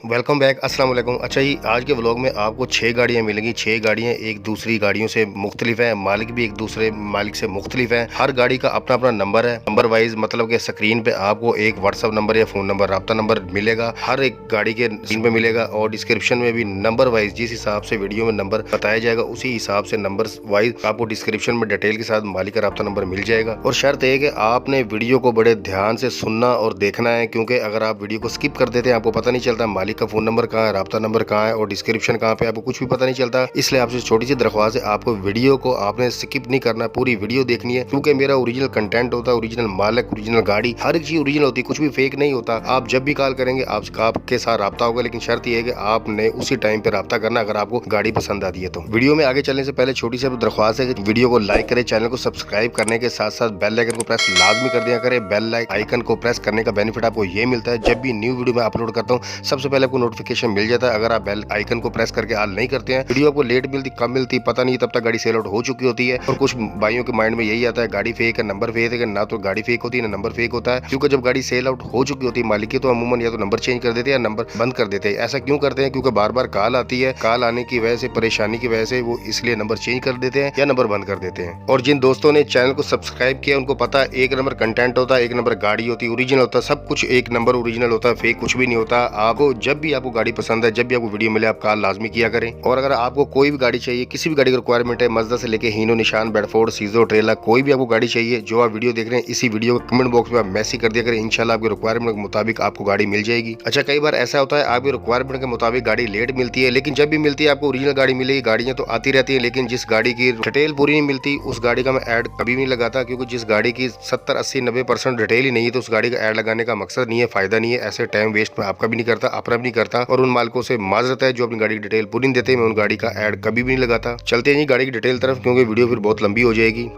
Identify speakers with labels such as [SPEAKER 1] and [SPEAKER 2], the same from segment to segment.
[SPEAKER 1] Welcome back, अस्सलाम वालेकुम। अच्छा जी, आज के व्लॉग में आपको 6 गाड़ियाँ मिलेंगी। 6 गाड़ियाँ एक दूसरी गाड़ियों से मुख्तलिफ हैं, मालिक भी एक दूसरे मालिक से मुख्तलिफ हैं। हर गाड़ी का अपना अपना नंबर है, नंबर वाइज मतलब कि स्क्रीन पे आपको एक व्हाट्सअप नंबर या फ़ोन नंबर राब्ता नंबर मिलेगा, हर एक गाड़ी के स्क्रीन पे मिलेगा। और डिस्क्रिप्शन में भी नंबर वाइज जिस हिसाब से वीडियो में नंबर बताया जाएगा उसी हिसाब से नंबर वाइज आपको डिस्क्रिप्शन में डिटेल के साथ मालिक का राब्ता नंबर मिल जाएगा। और शर्त है कि आपने वीडियो को बड़े ध्यान से सुनना और देखना है, क्योंकि अगर आप वीडियो को स्किप कर देते हैं आपको पता नहीं चलता मालिक का फ़ोन नंबर कहाँ है, राब्ता नंबर कहाँ है और डिस्क्रिप्शन कहाँ पे, आपको कुछ भी पता नहीं चलता। इसलिए आपसे छोटी सी दरख्वास्त है, आपको वीडियो को आपने स्किप नहीं करना, पूरी वीडियो देखनी है, क्योंकि मेरा ओरिजिनल कंटेंट होता है, ओरिजिनल मालिक, ओरिजिनल गाड़ी, हर एक चीज ओरिजिनल होती है, कुछ भी फेक नहीं होता। आप जब भी कॉल करेंगे आपके साथ राब्ता होगा, लेकिन शर्त यह है कि आपने उसी टाइम पे राब्ता करना अगर आपको गाड़ी पसंद आती है तो। वीडियो में आगे चलने से पहले छोटी सी दरख्वास्त है कि वीडियो को लाइक करें, चैनल को सब्सक्राइब करने के साथ साथ बेल आइकन को प्रेस लाजमी कर दिया करें। बेल आइकन को प्रेस करने का बेनिफिट आपको ये मिलता है, जब भी न्यू वीडियो में अपलोड करता हूँ सबसे पहले आपको नोटिफिकेशन मिल जाता है। अगर आप बेल आइकन को प्रेस करके ऑल नहीं करते हैं, वीडियो आपको लेट मिलती, कम मिलती, पता नहीं, तब तक गाड़ी सेल आउट हो चुकी होती है। और कुछ भाइयों के माइंड में यही आता है गाड़ी फेक है, नंबर फेक है। ना तो गाड़ी फेक होती है ना नंबर फेक होता है, क्योंकि जब गाड़ी सेल आउट हो चुकी होती है मालिक की, तो अमूमन या तो नंबर चेंज कर देते हैं या नंबर बंद कर देते हैं। ऐसा क्यों करते हैं? क्योंकि बार बार कॉल आती है, कॉल आने की वजह से, परेशानी की वजह से वो इसलिए नंबर चेंज कर देते हैं या नंबर बंद कर देते हैं। और जिन दोस्तों ने चैनल को सब्सक्राइब किया उनको पता है एक नंबर कंटेंट होता है, एक नंबर गाड़ी होती है, ओरिजिनल होता है, सब कुछ एक नंबर ओरिजिनल होता है, फेक कुछ भी नहीं होता। आपको जब भी आपको गाड़ी पसंद है, जब भी आपको वीडियो मिले, आप कॉल लाजमी किया करें। और अगर आपको कोई भी गाड़ी चाहिए, किसी भी गाड़ी की रिक्वायरमेंट है, मज़दा से लेके हीनो, निशान, बेडफोर्ड, सीजो, ट्रेला, कोई भी आपको गाड़ी चाहिए, जो आप वीडियो देख रहे हैं इसी वीडियो को कमेंट बॉक्स में आप मैसेज कर दिया करें, इंशाल्लाह आपकी रिक्वायरमेंट के मुताबिक आपको गाड़ी मिल जाएगी। अच्छा, कई बार ऐसा होता है आपकी रिक्वायरमेंट के मुताबिक गाड़ी लेट मिलती है, लेकिन जब भी मिलती है आपको ओरिजिनल गाड़ी मिलेगी। गाड़ियां तो आती रहती है, लेकिन जिस गाड़ी की डिटेल पूरी नहीं मिलती उस गाड़ी का मैं ऐड कभी नहीं लगाता, क्योंकि जिस गाड़ी की 70, 80, 90% डिटेल ही नहीं है तो उस गाड़ी का ऐड लगाने का मकसद नहीं है, फायदा नहीं है। ऐसे टाइम वेस्ट में आपका भी नहीं करता, अपना भी नहीं करता। और उन मालिकों से माजरत है जो अपनी गाड़ी की डिटेल पूरी नहीं देते, मैं उन गाड़ी का ऐड कभी भी नहीं लगाता। चलते हैं गाड़ी की डिटेल तरफ, क्योंकि वीडियो फिर बहुत लंबी हो जाएगी।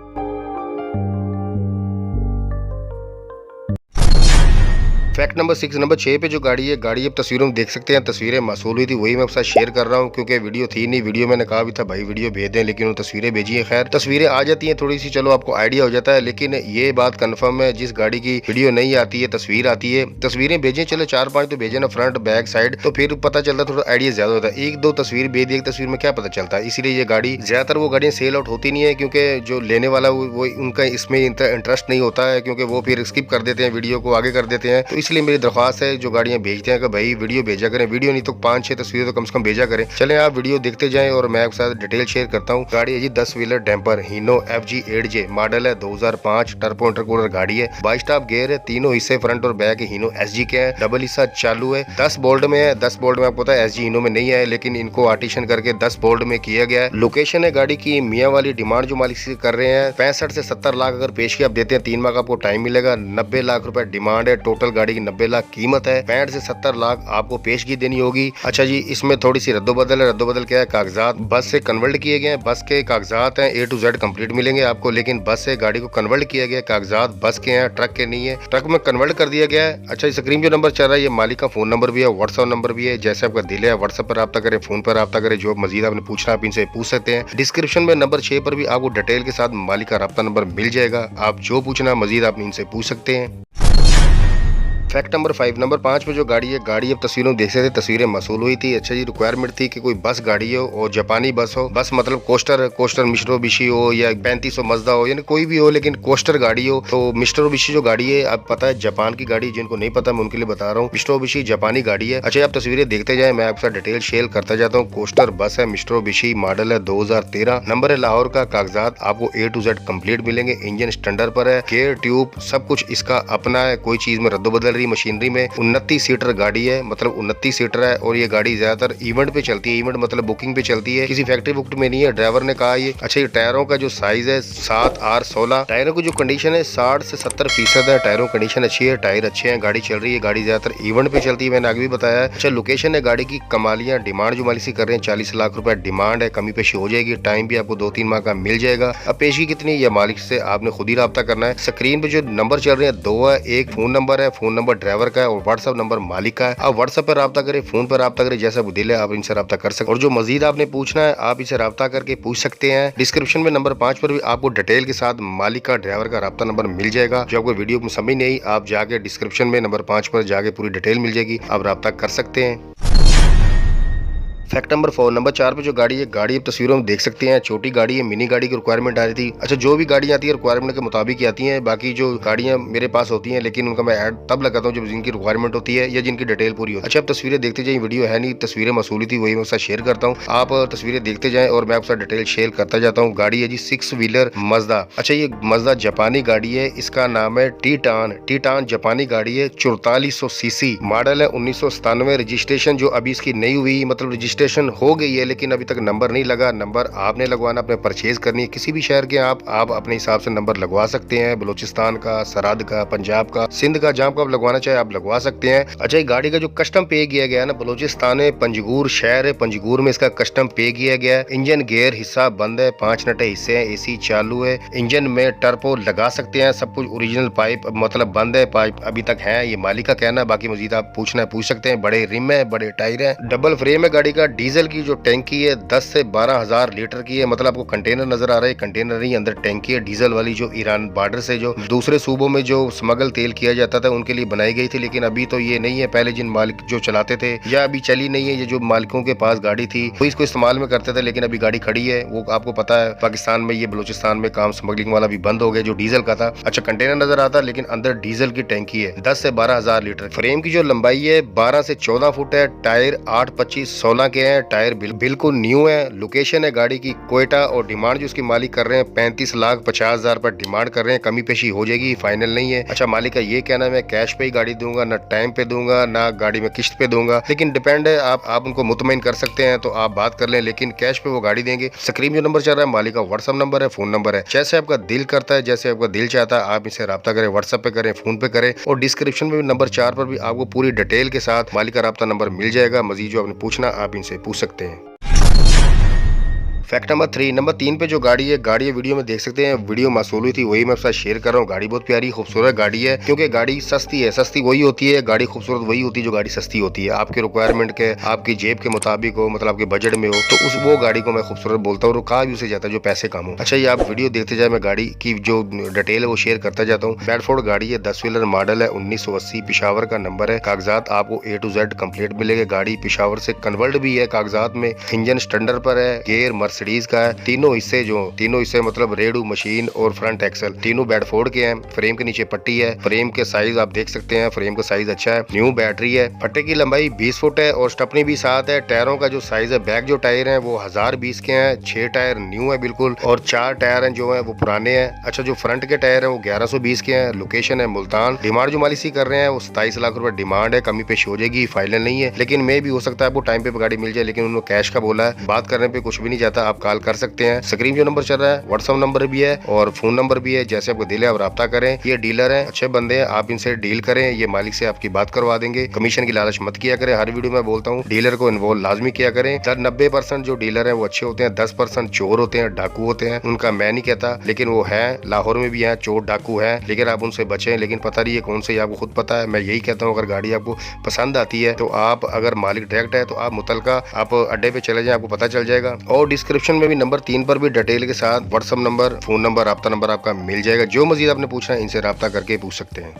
[SPEAKER 1] फैक्ट नंबर 6, नंबर 6 पे जो गाड़ी है, गाड़ी अब तस्वीरों में देख सकते हैं, तस्वीरें मौसूल हुई थी, वही मैं आपके साथ शेयर कर रहा हूँ, क्योंकि वीडियो थी नहीं। वीडियो मैंने कहा भी था भाई वीडियो भेज दें, लेकिन वो तस्वीरें भेजी है। खैर, तस्वीरें आ जाती हैं थोड़ी सी, चलो आपको आइडिया हो जाता है। लेकिन ये बात कंफर्म है, जिस गाड़ी की वीडियो नहीं आती है, तस्वीर आती है, तस्वीरें भेजें, चलो 4-5 तो भेजे ना, फ्रंट बैक साइड, तो फिर पता चलता है, थोड़ा आइडिया ज्यादा होता है। 1-2 तस्वीर भेज दी, एक तस्वीर में क्या पता चलता है। इसीलिए ये गाड़ी ज्यादातर वो गाड़ियां सेल आउट होती नहीं है, क्योंकि जो लेने वाला वो उनका इसमें इंटरेस्ट नहीं होता है, क्योंकि वो फिर स्किप कर देते हैं, वीडियो को आगे कर देते हैं। तो इसलिए मेरी दरख्वास्त जो गाड़ियां भेजते हैं कि भाई वीडियो भेजा करें, वीडियो नहीं तो 5-6 तस्वीरें तो कम से कम भेजा करें। चलें आप वीडियो देखते जाएं और मैं आपके साथ डिटेल शेयर करता हूं। गाड़ी है जी 10 व्हीलर डैम्पर हीनो FG8J, मॉडल है 2005, टर्बो इंटरकूलर गाड़ी है, 22 स्टॉप गियर है, तीनों हिस्से फ्रंट और बैक हीनो SG के हैं, डबल हिस्सा चालू है, 10 बोल्ट में है। 10 बोल्ट में आपको पता है SG हीनो में नहीं है, लेकिन इनको आर्टिशन करके 10 बोल्ट में किया गया है। लोकेशन है गाड़ी की मियाँ वाली, डिमांड जो मालिक से कर रहे हैं 65 से 70 लाख अगर पेश किया आप देते हैं, 3 माह का आपको टाइम मिलेगा। 90 लाख रुपए डिमांड है, टोटल गाड़ी की 90 लाख कीमत है, 65 से 70 लाख आपको पेशगी देनी होगी। अच्छा जी, इसमें थोड़ी सी रद्दोबदल है। रद्दोबदल क्या है? कागजात बस से कन्वर्ट किए गए हैं, बस के कागजात हैं A to Z कंप्लीट मिलेंगे आपको, लेकिन बस से गाड़ी को कन्वर्ट किया गया है, कागजात बस के हैं, ट्रक के नहीं है, ट्रक में कन्वर्ट कर दिया गया है। अच्छा, स्क्रीन जो नंबर चल रहा है ये मालिक का फोन नंबर भी है, व्हाट्सएप नंबर भी है, जैसे आपका दिल है व्हाट्सएप पर रब्ता करें, फोन पर रब्ता करें, जो मजीद आपने पूछना आप इनसे पूछ सकते हैं। डिस्क्रिप्शन में नंबर 6 पर भी आपको डिटेल के साथ मालिक का रब्ता नंबर मिल जाएगा, आप जो पूछना मजीद आप इनसे पूछ सकते हैं। फैक्ट नंबर 5, नंबर 5 पे जो गाड़ी है, गाड़ी अब तस्वीरों में देख सकते, तस्वीरें मसूल हुई थी। अच्छा जी, रिक्वायरमेंट थी कि कोई बस गाड़ी हो और जापानी बस हो, बस मतलब कोस्टर मिस्टुबिशी हो या 3500 मज़दा हो, यानी कोई भी हो, लेकिन कोस्टर गाड़ी हो। तो मिस्टुबिशी जो गाड़ी है, अब पता है जापान की गाड़ी, जिनको नहीं पता मैं उनके लिए बता रहा हूँ, मिस्टुबिशी जापानी गाड़ी है। अच्छा, आप तस्वीरें देखते जाए, मैं आपके साथ डिटेल शेयर करता जाता हूँ। कोस्टर बस है, मिस्टुबिशी, मॉडल है 2013, नंबर है लाहौर का, कागजात आपको A to Z कंप्लीट मिलेंगे, इंजन स्टैंडर्ड पर है, गेयर ट्यूब सब कुछ इसका अपना है, कोई चीज में रद्दोबदल रही मशीनरी में। 29 सीटर गाड़ी है, मतलब 29 सीटर है, और ये गाड़ी ज्यादातर इवेंट पे चलती है, इवेंट मतलब बुकिंग पे चलती है, किसी फैक्ट्री बुक में नहीं है। ड्राइवर ने कहा ये। अच्छा, ये टायरों का जो साइज है 7R16, टायरों की जो कंडीशन है 60 से 70% है, टायरों कंडीशन अच्छी है, टायर अच्छे हैं, गाड़ी चल रही है, गाड़ी ज्यादातर इवेंट पे चलती है, मैंने आगे भी बताया है। अच्छा, लोकेशन है गाड़ी की कमालियां, डिमांड जो मालिक से कर रहे हैं 40 लाख रुपए डिमांड है, कमी पेशी हो जाएगी, टाइम भी आपको 2-3 माह का मिल जाएगा। अब पेशगी कितनी, ये मालिक से आपने खुद ही रब्ता करना है। स्क्रीन पे जो नंबर चल रहे हैं 2 है, एक फोन नंबर है, फोन नंबर ड्राइवर का है, और व्हाट्सएप नंबर मालिक का है। आप व्हाट्सएप पर रब्ता करें, फोन पर रब्ता करें, जैसा दिल है आप इनसे रब्ता कर सकते। और जो मजीद आपने पूछना है आप इसे रब्ता करके पूछ सकते हैं। डिस्क्रिप्शन में नंबर 5 पर भी आपको डिटेल के साथ मालिक का, ड्राइवर का रब्ता नंबर मिल जाएगा। जो आपको वीडियो में समझ नहीं आई, आप जाके डिस्क्रिप्शन में नंबर 5 पर जाके पूरी डिटेल मिल जाएगी, आप रब्ता कर सकते हैं। फैक्ट नंबर 4 नंबर 4 पे जो गाड़ी है, गाड़ी आप तस्वीरों में देख सकते हैं, छोटी गाड़ी है, मिनी गाड़ी की रिक्वायरमेंट आ रही थी। अच्छा, जो भी गाड़ी आती है रिक्वायरमेंट के मुताबिक ही आती हैं। बाकी जो गाड़ियां मेरे पास होती हैं, लेकिन उनका मैं ऐड तब लगाता हूँ जब जिनकी रिक्वायरमेंट होती है या जिनकी डिटेल पूरी होती है। अच्छा, आप तस्वीरें देखते जाइए, वीडियो है नहीं, तस्वीरें मसूली थी, वही मैं साथ शेयर करता हूँ। आप तस्वीरें देखते जाएं और मैं आपके साथ डिटेल शेयर करता जाता हूँ। गाड़ी है जी 6 व्हीलर मजदा। अच्छा, ये मजदा जापानी गाड़ी है, इसका नाम है टीटान जापानी गाड़ी है, 4400 सीसी मॉडल है, 1997 रजिस्ट्रेशन जो अभी इसकी नई हुई, मतलब रजिस्ट्रेशन हो गई है लेकिन अभी तक नंबर नहीं लगा। नंबर आपने लगवाना, अपने परचेज करनी है, किसी भी शहर के आप अपने हिसाब से नंबर लगवा सकते हैं, बलूचिस्तान का, सरहद का, पंजाब का, सिंध का, जहाँ को आप लगवाना चाहे आप लगवा सकते हैं। अच्छा, ये गाड़ी का जो कस्टम पे किया गया है ना, बलूचिस्तान में पंजगूर शहर है, पंजगूर में इसका कस्टम पे किया गया है। इंजन गेयर हिस्सा बंद है, 5 नटे हिस्से हैं, एसी चालू है, इंजन में टर्बो लगा सकते हैं, सब कुछ ओरिजिनल पाइप मतलब बंद है, पाइप अभी तक है, ये मालिक का कहना है, बाकी मजीद आप पूछना है पूछ सकते हैं। बड़े रिम है, बड़े टायर है, डबल फ्रेम है गाड़ी का। डीजल की जो टैंकी है 10 से 12,000 लीटर की है, मतलब आपको कंटेनर नजर आ रहा है, कंटेनर नहीं, अंदर टैंकी है डीजल वाली, जो ईरान बॉर्डर से जो दूसरे सूबों में जो स्मगल तेल किया जाता था उनके लिए बनाई गई थी, लेकिन अभी तो ये नहीं है। पहले जिन मालिक जो चलाते थे या अभी चली नहीं है, ये जो मालिकों के पास गाड़ी थी वो इसको इस्तेमाल में करते थे, लेकिन अभी गाड़ी खड़ी है। वो आपको पता है पाकिस्तान में, ये बलूचिस्तान में काम स्मगलिंग वाला भी बंद हो गया जो डीजल का था। अच्छा, कंटेनर नजर आता है लेकिन अंदर डीजल की टैंकी है, 10 से 12,000 लीटर। फ्रेम की जो लंबाई है 12 से 14 फुट है, टायर 8, 25, 16 के हैं, टायर बिल्कुल न्यू है। लोकेशन है गाड़ी की कोयटा, और डिमांड जो उसकी मालिक कर रहे हैं 35,50,000 पर डिमांड कर रहे हैं, कमी पेशी हो जाएगी, फाइनल नहीं है। अच्छा, मालिक का ये कहना है मैं कैश पे ही गाड़ी दूंगा, ना टाइम पे दूंगा, ना गाड़ी में किस्त पे दूंगा, लेकिन डिपेंड है, आप उनको मुतमईन कर सकते हैं तो आप बात कर लें, लेकिन कैश पे वो गाड़ी देंगे। स्क्रीन जो नंबर चल रहा है मालिक का व्हाट्सअप नंबर है, फोन नंबर है, जैसे आपका दिल करता है, जैसे आपका दिल चाहता है आप इनसे रब्ता करें, व्हाट्सएप पे करें, फोन पे करें, और डिस्क्रिप्शन में भी नंबर 4 पर भी आपको पूरी डिटेल के साथ मालिक का रब्ता नंबर मिल जाएगा। मजीद जो आपने पूछना आप इनसे पूछ सकते हैं। फैक्ट नंबर 3 नंबर 3 पे जो गाड़ी है, वीडियो में देख सकते हैं, वीडियो मासूल हुई थी, वही मैं आपके साथ शेयर कर रहा हूँ। गाड़ी बहुत प्यारी खूबसूरत गाड़ी है, क्योंकि गाड़ी सस्ती है, सस्ती वही होती है, गाड़ी खूबसूरत वही होती है जो गाड़ी सस्ती होती है, आपके रिक्वायरमेंट के, आपकी जेब के मुताबिक हो, मतलब आपके बजट में हो, तो उस वो गाड़ी को मैं खूबसूरत बोलता हूँ, और कहा भी उसे जाता है जो पैसे कम हो। अच्छा, ये आप वीडियो देखते जाए, मैं गाड़ी की जो डिटेल है वो शेयर करता जाता हूँ। बेडफोर्ड गाड़ी है, 10 व्हीलर मॉडल है, 1980, पिशावर का नंबर है। कागजात आपको A to Z कंप्लीट मिलेगा। गाड़ी पिशावर से कन्वर्ट भी है कागजात में, इंजन स्टैंडर्ड पर है, गेयर मर्सिडीज का है, तीनों हिस्से मतलब रेडू मशीन और फ्रंट एक्सल तीनों बेडफोर्ड के हैं। फ्रेम के नीचे पट्टी है, फ्रेम के साइज आप देख सकते हैं, फ्रेम का साइज अच्छा है, न्यू बैटरी है, फट्टे की लंबाई 20 फुट है और स्टपनी भी साथ है। टायरों का जो साइज है, बैक जो टायर है वो 1020 के हैं, 6 टायर न्यू है बिल्कुल, और 4 टायर हैं जो है वो पुराने हैं। अच्छा, जो फ्रंट के टायर है वो 1120 के हैं। लोकेशन है मुल्तान। डिमांड जो मालिक कर रहे हैं वो 27 लाख रुपए डिमांड है, कमी पेश हो जाएगी, फाइनल नहीं है, लेकिन मे भी हो सकता है आपको टाइम पे गाड़ी मिल जाए, लेकिन उन्होंने कैश का बोला है, बात करने पे कुछ भी नहीं जाता, आप कॉल कर सकते हैं। स्क्रीन जो नंबर चल रहा है व्हाट्सएप नंबर भी है और फोन नंबर भी है, जैसे आपको दिल है आप रब्ता करें। ये डीलर है, अच्छे बंदे हैं, आप इनसे डील करें, ये मालिक से आपकी बात करवा देंगे। कमीशन की लालच मत किया करें, हर वीडियो में बोलता हूँ, डीलर को इन्वॉल्व लाजमी किया करें। 90% जो डीलर है वो अच्छे होते हैं, 10% चोर होते हैं, डाकू होते हैं, उनका मैं नहीं कहता, लेकिन वो है, लाहौर में भी है चोर डाकू है, लेकिन आप उनसे बचें। लेकिन पता नहीं है कौन से, आपको खुद पता है। मैं यही कहता हूँ, अगर गाड़ी आपको पसंद आती है तो आप, अगर मालिक डायरेक्ट है तो आप मुतलका आप अड्डे पे चले जाएं, आपको पता चल जाएगा। और डिस्क्रिप्शन में भी नंबर 3 पर भी डिटेल के साथ व्हाट्सएप नंबर, फोन नंबर, रब्ता नंबर आपका मिल जाएगा। जो मजीद आपने पूछना है इनसे रब्ता करके पूछ सकते हैं।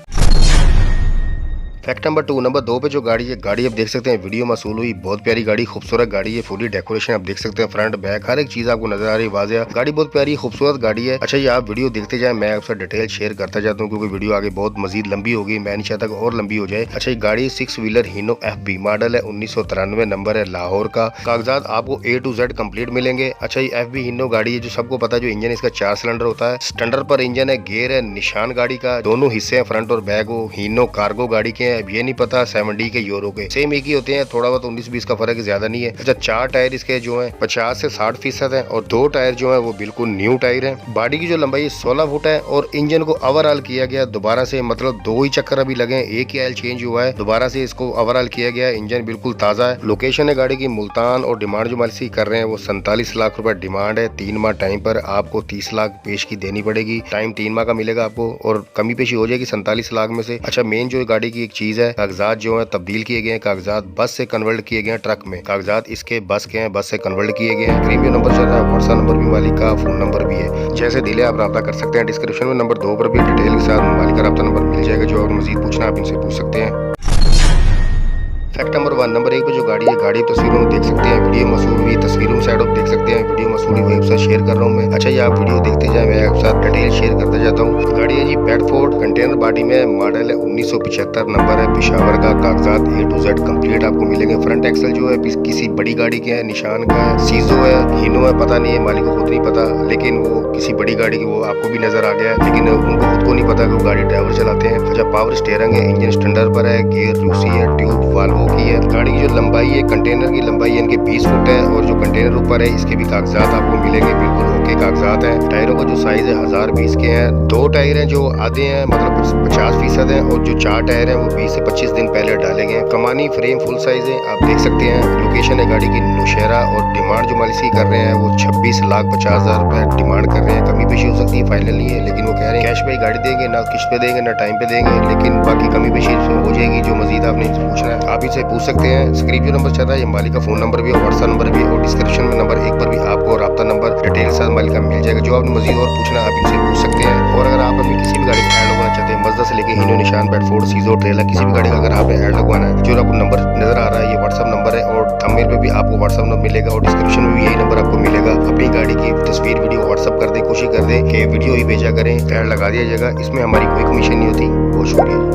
[SPEAKER 1] फैक्ट नंबर 2 नंबर 2 पे जो गाड़ी है, गाड़ी आप देख सकते हैं, वीडियो मासूल हुई, बहुत प्यारी गाड़ी, खूबसूरत गाड़ी है, फुली डेकोरेशन आप देख सकते हैं, फ्रंट बैक हर एक चीज आपको नजर आ रही है वाज़ेह। गाड़ी बहुत प्यारी खूबसूरत गाड़ी है। अच्छा, ये आप वीडियो देखते जाए, मैं आपसे डिटेल शेयर करता जाता हूँ, क्योंकि वीडियो आगे बहुत मजीद लंबी होगी, मैं नहीं चाहता और लंबी हो जाए। अच्छा, ये गाड़ी 6 व्हीलर हीनो FB मॉडल है, 1993 नंबर है, लाहौर का। कागजात आपको A to Z कंप्लीट मिलेंगे। अच्छा, ये FB हीनो गाड़ी है, जो सबको पता है, जो इंजन इसका 4 सिलेंडर होता है, स्टैंडर्ड पर इंजन है, गेयर है, निशान गाड़ी का, दोनों हिस्से हैं फ्रंट और बैक, वो हीनो कार्गो गाड़ी के हैं। अब ये नहीं पता 7D के यूरो के, सेम एक ही होते हैं, थोड़ा बहुत 19-20 का फर्क ज्यादा नहीं है। अच्छा, 4 टायर इसके जो हैं 50 से 60% है, और 2 टायर जो है वो बिल्कुल न्यू टायर है। बॉडी की जो लंबाई 16 फुट है, और इंजन को ओवरऑल किया गया दोबारा से, मतलब 2 ही चक्कर अभी लगे, एक ही ऑयल चेंज हुआ है, दोबारा से इसको ओवरऑल किया गया। इंजन बिल्कुल ताजा है। लोकेशन है गाड़ी की मुल्तान, और डिमांड जो मालिक कर रहे हैं वो 47 लाख रुपए डिमांड है। 3 माह टाइम पर आपको 30 लाख पेश की देनी पड़ेगी, टाइम 3 माह का मिलेगा आपको, और कमी पेशी हो जाएगी 47 लाख में से। अच्छा, मेन जो गाड़ी की एक चीज है, कागजात जो है तब्दील किए गए हैं, कागजात बस से कन्वर्ट किए गए हैं ट्रक में, कागजात इसके बस के हैं, बस से कन्वर्ट किए गए हैं। प्रीमियम नंबर चल रहा है, व्हाट्सएप नंबर भी मालिक का, फोन नंबर भी है, जैसे दिले आप रब्ता कर सकते हैं। डिस्क्रिप्शन में नंबर 2 पर भी डिटेल के साथ मालिक का रब्ता नंबर मिल जाएगा, जो और मजीद पूछना आप इनसे पूछ सकते हैं। फैक्ट नंबर 1, नंबर 1 पे जो गाड़ी है, गाड़ी तस्वीरों में देख सकते हैं, वीडियो मसूल हुई तस्वीरों में साइड ऑफ देख सकते हैं, वीडियो मसूल हुई आपके साथ शेयर कर रहा हूँ मैं। अच्छा, ये आप वीडियो देखते जाए, मैं आपके साथ डिटेल शेयर करते जाता हूँ। गाड़ी है जी बेडफोर्ड कंटेनर बॉडी में, मॉडल है 1975, नंबर है पेशावर का, कागजात A to Z कंप्लीट आपको मिलेंगे। फ्रंट एक्सल जो है किसी बड़ी गाड़ी के है, निशान का है, सीजो है, हीनो है, पता नहीं है, मालिक को खुद नहीं पता, लेकिन वो किसी बड़ी गाड़ी की वो आपको भी नजर आ गया है, लेकिन उनको खुद को नहीं पता कि वो गाड़ी ड्राइवर चलाते हैं। अच्छा, पावर स्टीयरिंग है, इंजन स्टैंडर्ड पर है, गियर रूसी है, ट्यूब वाल्वो की है। गाड़ी की जो लंबाई है, कंटेनर की लंबाई है इनके 20 फुट है, और जो कंटेनर ऊपर है इसके भी कागजात आपको मिलेंगे, बिल्कुल ओके कागजात हैं। टायरों का जो साइज है 1020 के हैं। 2 टायर हैं जो आधे हैं, मतलब 50% हैं, और जो 4 टायर हैं वो 20 से 25 दिन पहले डाले गए हैं। कमानी फ्रेम फुल साइज है, आप देख सकते हैं। लोकेशन है गाड़ी की नौशहरा, और डिमांड जो मालिक कर रहे हैं वो 26,50,000 रुपए डिमांड कर रहे हैं। कमी पेशी हो सकती है, फाइनल नहीं है, लेकिन वो कह रहे हैं कैश पे गाड़ी देंगे, ना किस्त पे देंगे, ना टाइम पे देंगे, लेकिन बाकी कमी पेशी हो जाएगी। जो मजीद आपने पूछना है आप इनसे पूछ सकते हैं। स्क्रीन जो नंबर चल रहा है ये मालिक का फोन नंबर भी है, व्हाट्सएप नंबर भी है, और डिस्क्रिप्शन में नंबर 1 पर भी आपको राब्ता नंबर डिटेल साथ मालिक का मिल जाएगा। जो आपने मजीद और पूछना है आप इनसे पूछ सकते हैं। और अगर आप अपनी किसी भी गाड़ी का ऐड लगवाना चाहते हैं, मज़दा से लेके हीनो, निशान, बेडफोर्ड, सीजो, ट्रेला, किसी भी गाड़ी का अगर आपने ऐड लगवाना है, जो आपको नंबर नजर आ रहा है ये व्हाट्सएप नंबर है, और थंबनेल पे भी आपको व्हाट्सएप नंबर मिलेगा, और डिस्क्रिप्शन में भी यही नंबर आपको मिलेगा। अपनी गाड़ी की तस्वीर वीडियो व्हाट्सएप कर दे, कोशिश कर दे कि वीडियो ही भेजा करें, ऐड लगा दिया जाएगा, इसमें हमारी कोई कमीशन नहीं होती। बहुत शुक्रिया।